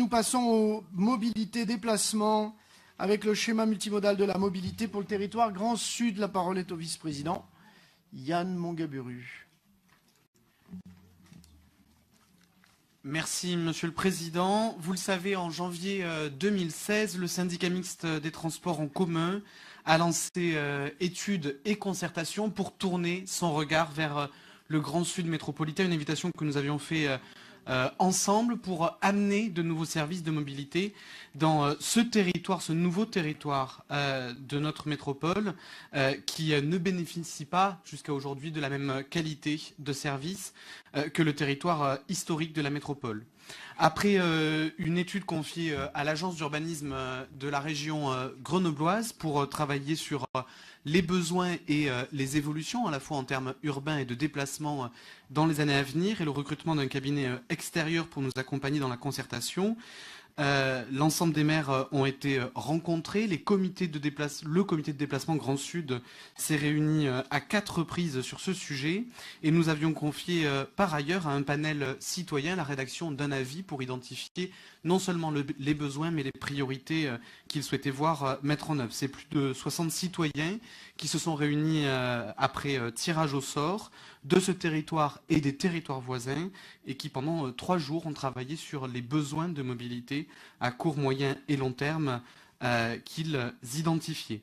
Nous passons aux mobilités, déplacements, avec le schéma multimodal de la mobilité pour le territoire Grand Sud. La parole est au vice-président Yann Mongaburu. Merci, Monsieur le Président. Vous le savez, en janvier 2016, le syndicat mixte des transports en commun a lancé études et concertations pour tourner son regard vers le Grand Sud métropolitain, une invitation que nous avions fait ensemble pour amener de nouveaux services de mobilité dans ce territoire, ce nouveau territoire de notre métropole qui ne bénéficie pas jusqu'à aujourd'hui de la même qualité de service que le territoire historique de la métropole. Après une étude confiée à l'agence d'urbanisme de la région grenobloise pour travailler sur les besoins et les évolutions, à la fois en termes urbains et de déplacement dans les années à venir, et le recrutement d'un cabinet extérieur pour nous accompagner dans la concertation, l'ensemble des maires ont été rencontrés. Le comité de déplacement Grand Sud s'est réuni à 4 reprises sur ce sujet et nous avions confié par ailleurs à un panel citoyen la rédaction d'un avis pour identifier non seulement les besoins mais les priorités qu'ils souhaitaient voir mettre en œuvre. C'est plus de 60 citoyens qui se sont réunis après tirage au sort de ce territoire et des territoires voisins et qui pendant 3 jours ont travaillé sur les besoins de mobilité à court, moyen et long terme qu'ils identifiaient.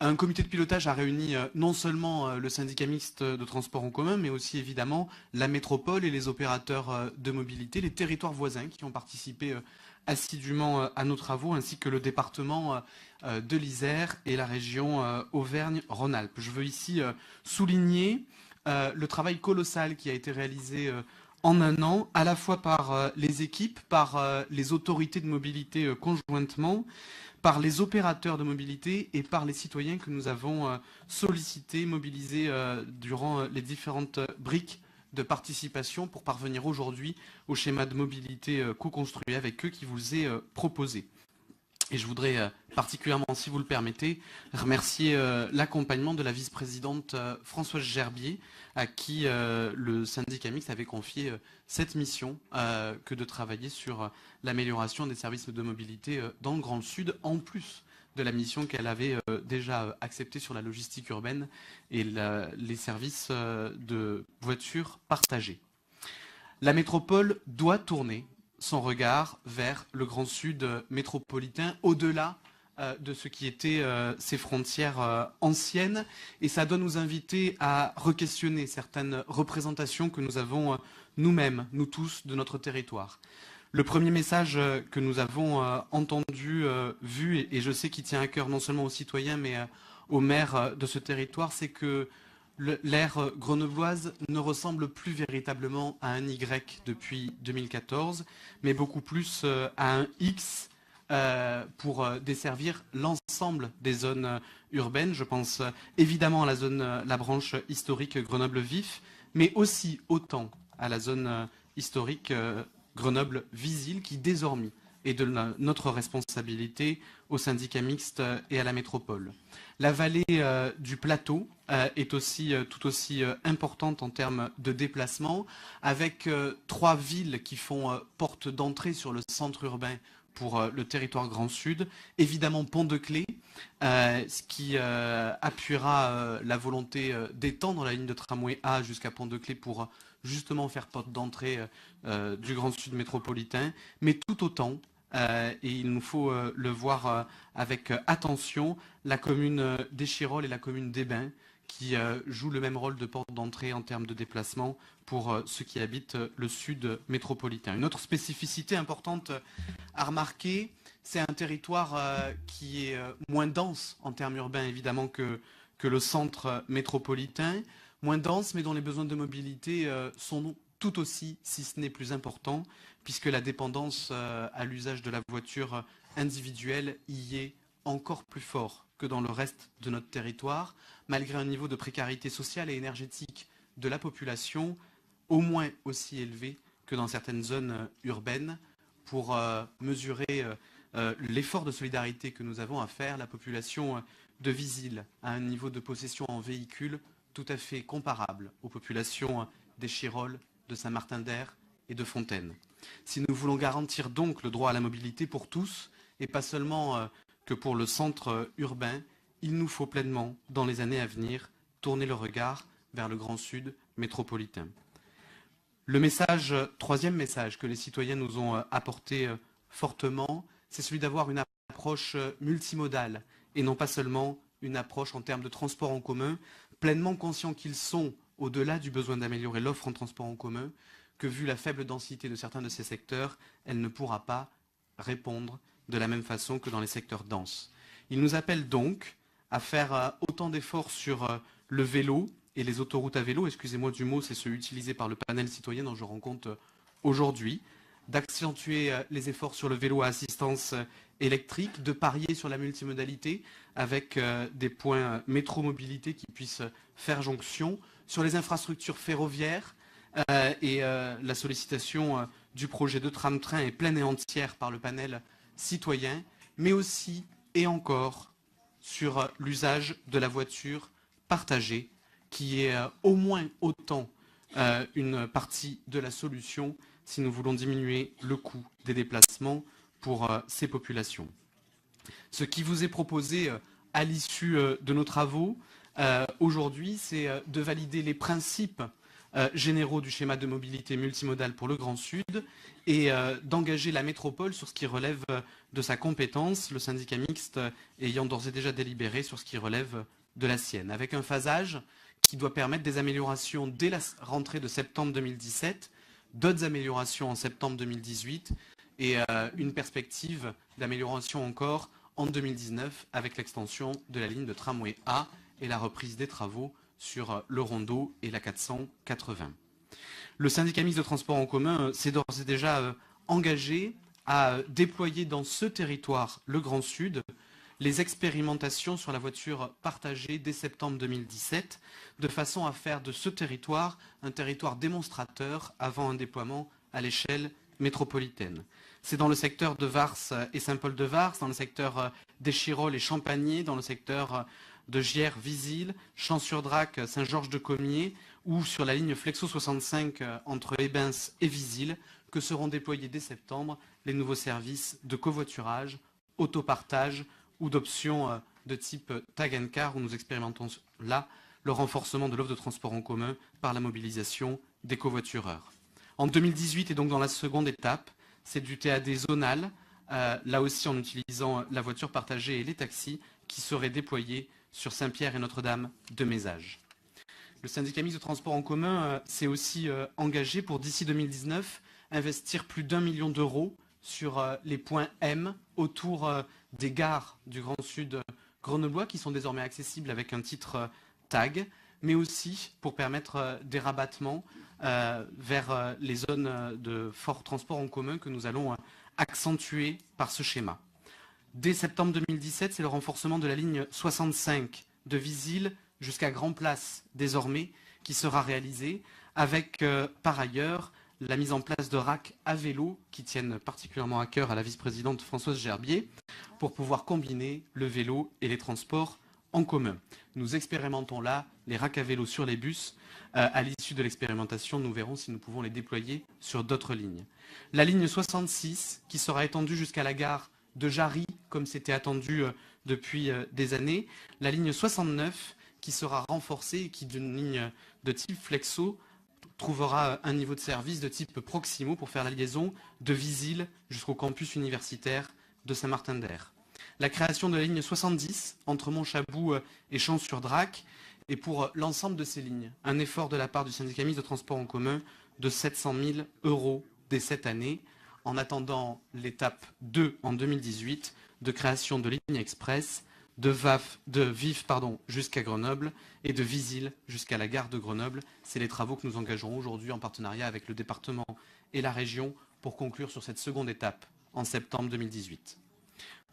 Un comité de pilotage a réuni non seulement le syndicat mixte de transport en commun, mais aussi évidemment la métropole et les opérateurs de mobilité, les territoires voisins qui ont participé assidûment à nos travaux, ainsi que le département de l'Isère et la région Auvergne-Rhône-Alpes. Je veux ici souligner le travail colossal qui a été réalisé en un an, à la fois par les équipes, par les autorités de mobilité conjointement, par les opérateurs de mobilité et par les citoyens que nous avons sollicités, mobilisés durant les différentes briques de participation pour parvenir aujourd'hui au schéma de mobilité co-construit avec eux qui vous est proposé. Et je voudrais particulièrement, si vous le permettez, remercier l'accompagnement de la vice-présidente Françoise Gerbier, à qui le syndicat mixte avait confié cette mission que de travailler sur l'amélioration des services de mobilité dans le Grand Sud, en plus de la mission qu'elle avait déjà acceptée sur la logistique urbaine et les services de voitures partagées. La métropole doit tourner son regard vers le Grand Sud métropolitain, au-delà de ce qui étaient ses frontières anciennes. Et ça doit nous inviter à re-questionner certaines représentations que nous avons nous-mêmes, nous tous, de notre territoire. Le premier message que nous avons entendu, vu, et je sais qu'il tient à cœur non seulement aux citoyens, mais aux maires de ce territoire, c'est que l'ère grenobloise ne ressemble plus véritablement à un Y depuis 2014, mais beaucoup plus à un X pour desservir l'ensemble des zones urbaines. Je pense évidemment à la branche historique Grenoble-Vif, mais aussi autant à la zone historique Grenoble-Visil, qui désormais est de notre responsabilité au syndicat mixte et à la métropole. La vallée du plateau est tout aussi importante en termes de déplacement, avec 3 villes qui font porte d'entrée sur le centre urbain pour le territoire Grand Sud. Évidemment Pont-de-Claix, ce qui appuiera la volonté d'étendre la ligne de tramway A jusqu'à Pont-de-Claix pour justement faire porte d'entrée du Grand Sud métropolitain, mais tout autant, et il nous faut le voir avec attention, la commune d'Échirolles et la commune d'Ébin, qui jouent le même rôle de porte d'entrée en termes de déplacement pour ceux qui habitent le sud métropolitain. Une autre spécificité importante à remarquer, c'est un territoire qui est moins dense en termes urbains évidemment que le centre métropolitain, moins dense mais dont les besoins de mobilité sont tout aussi, si ce n'est plus important, puisque la dépendance à l'usage de la voiture individuelle y est encore plus fort que dans le reste de notre territoire, malgré un niveau de précarité sociale et énergétique de la population au moins aussi élevé que dans certaines zones urbaines. Pour mesurer l'effort de solidarité que nous avons à faire, la population de Visil a un niveau de possession en véhicule tout à fait comparable aux populations d'Échirolles, de Saint-Martin-d'Hères et de Fontaine. Si nous voulons garantir donc le droit à la mobilité pour tous, et pas seulement que pour le centre urbain, il nous faut pleinement, dans les années à venir, tourner le regard vers le Grand Sud métropolitain. Le troisième message que les citoyens nous ont apporté fortement, c'est celui d'avoir une approche multimodale et non pas seulement une approche en termes de transport en commun, pleinement conscients qu'ils sont, au-delà du besoin d'améliorer l'offre en transport en commun, que vu la faible densité de certains de ces secteurs, elle ne pourra pas répondre de la même façon que dans les secteurs denses. Ils nous appellent donc à faire autant d'efforts sur le vélo et les autoroutes à vélo, excusez-moi du mot, c'est ceux utilisés par le panel citoyen dont je rends compte aujourd'hui, d'accentuer les efforts sur le vélo à assistance électrique, de parier sur la multimodalité avec des points métro-mobilité qui puissent faire jonction, sur les infrastructures ferroviaires et la sollicitation du projet de tram-train est pleine et entière par le panel citoyen, mais aussi et encore sur l'usage de la voiture partagée, qui est au moins autant une partie de la solution si nous voulons diminuer le coût des déplacements pour ces populations. Ce qui vous est proposé à l'issue de nos travaux aujourd'hui, c'est de valider les principes généraux du schéma de mobilité multimodale pour le Grand Sud et d'engager la métropole sur ce qui relève de sa compétence, le syndicat mixte ayant d'ores et déjà délibéré sur ce qui relève de la sienne, avec un phasage qui doit permettre des améliorations dès la rentrée de septembre 2017, d'autres améliorations en septembre 2018 et une perspective d'amélioration encore en 2019 avec l'extension de la ligne de tramway A et la reprise des travaux sur le Rondeau et la 480. Le syndicat mixte de transport en commun s'est d'ores et déjà engagé à déployer dans ce territoire, le Grand Sud, les expérimentations sur la voiture partagée dès septembre 2017, de façon à faire de ce territoire un territoire démonstrateur avant un déploiement à l'échelle métropolitaine. C'est dans le secteur de Vars et Saint-Paul-de-Vars, dans le secteur d'Échirolles et Champagné, dans le secteur de Giers, Visil, Champs-sur-Drac, Saint-Georges-de-Comiers, ou sur la ligne Flexo 65 entre Ebens et Visil, que seront déployés dès septembre les nouveaux services de covoiturage, autopartage ou d'options de type Tag and Car, où nous expérimentons là le renforcement de l'offre de transport en commun par la mobilisation des covoitureurs. En 2018, et donc dans la seconde étape, c'est du TAD zonal, là aussi en utilisant la voiture partagée et les taxis, qui seraient déployés sur Saint-Pierre et Notre-Dame de Mézage. Le syndicat mixte de transport en commun s'est aussi engagé pour, d'ici 2019, investir plus d'1 million d'euros sur les points M autour des gares du Grand Sud grenoblois qui sont désormais accessibles avec un titre TAG, mais aussi pour permettre des rabattements vers les zones de fort transport en commun que nous allons accentuer par ce schéma. Dès septembre 2017, c'est le renforcement de la ligne 65 de Visil jusqu'à Grand Place désormais qui sera réalisé avec par ailleurs la mise en place de racks à vélo qui tiennent particulièrement à cœur à la vice-présidente Françoise Gerbier pour pouvoir combiner le vélo et les transports en commun. Nous expérimentons là les racks à vélo sur les bus. À l'issue de l'expérimentation, nous verrons si nous pouvons les déployer sur d'autres lignes. La ligne 66 qui sera étendue jusqu'à la gare de Jarry, comme c'était attendu depuis des années. La ligne 69 qui sera renforcée et qui, d'une ligne de type Flexo, trouvera un niveau de service de type Proximo pour faire la liaison de Visil jusqu'au campus universitaire de Saint-Martin-d'Hères. La création de la ligne 70 entre Montchabou et Champs-sur-Drac et pour l'ensemble de ces lignes, un effort de la part du syndicat mixte de transport en commun de 700 000 € dès cette année, en attendant l'étape 2 en 2018 de création de lignes express de Vif jusqu'à Grenoble et de Visil jusqu'à la gare de Grenoble. C'est les travaux que nous engagerons aujourd'hui en partenariat avec le département et la région pour conclure sur cette seconde étape en septembre 2018.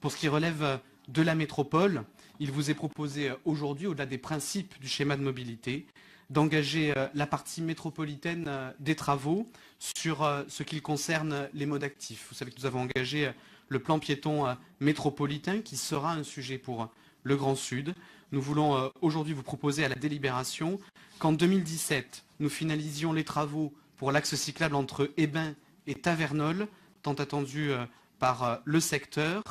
Pour ce qui relève de la métropole, il vous est proposé aujourd'hui, au-delà des principes du schéma de mobilité, d'engager la partie métropolitaine des travaux sur ce qui concerne les modes actifs. Vous savez que nous avons engagé le plan piéton métropolitain qui sera un sujet pour le Grand Sud. Nous voulons aujourd'hui vous proposer à la délibération qu'en 2017, nous finalisions les travaux pour l'axe cyclable entre Hébin et Tavernol, tant attendu par le secteur,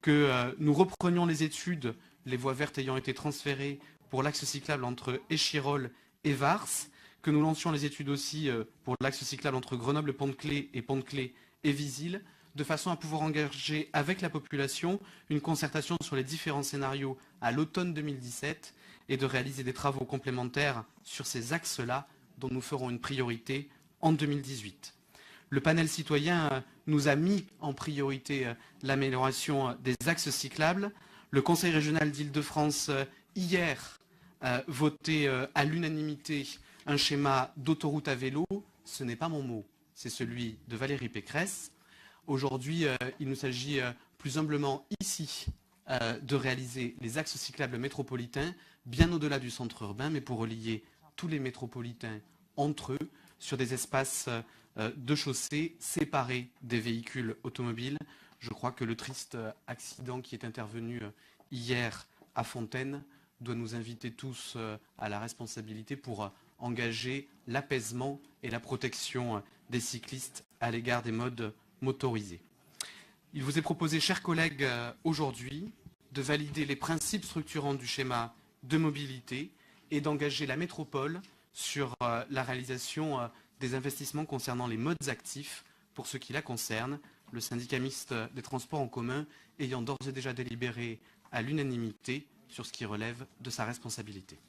que nous reprenions les études, les voies vertes ayant été transférées pour l'axe cyclable entre Échirolles et Vars, que nous lancions les études aussi pour l'axe cyclable entre Grenoble-Pont-de-Clay et Pont-de-Clay et Visil, de façon à pouvoir engager avec la population une concertation sur les différents scénarios à l'automne 2017 et de réaliser des travaux complémentaires sur ces axes-là dont nous ferons une priorité en 2018. Le panel citoyen nous a mis en priorité l'amélioration des axes cyclables. Le Conseil régional d'Île-de-France, hier, voté à l'unanimité un schéma d'autoroute à vélo. Ce n'est pas mon mot, c'est celui de Valérie Pécresse. Aujourd'hui, il nous s'agit plus humblement ici de réaliser les axes cyclables métropolitains, bien au-delà du centre urbain, mais pour relier tous les métropolitains entre eux sur des espaces de chaussée séparés des véhicules automobiles. Je crois que le triste accident qui est intervenu hier à Fontaine doit nous inviter tous à la responsabilité pour engager l'apaisement et la protection des cyclistes à l'égard des modes motorisés. Il vous est proposé, chers collègues, aujourd'hui, de valider les principes structurants du schéma de mobilité et d'engager la métropole sur la réalisation des investissements concernant les modes actifs pour ce qui la concerne, le syndicat mixte des transports en commun ayant d'ores et déjà délibéré à l'unanimité sur ce qui relève de sa responsabilité.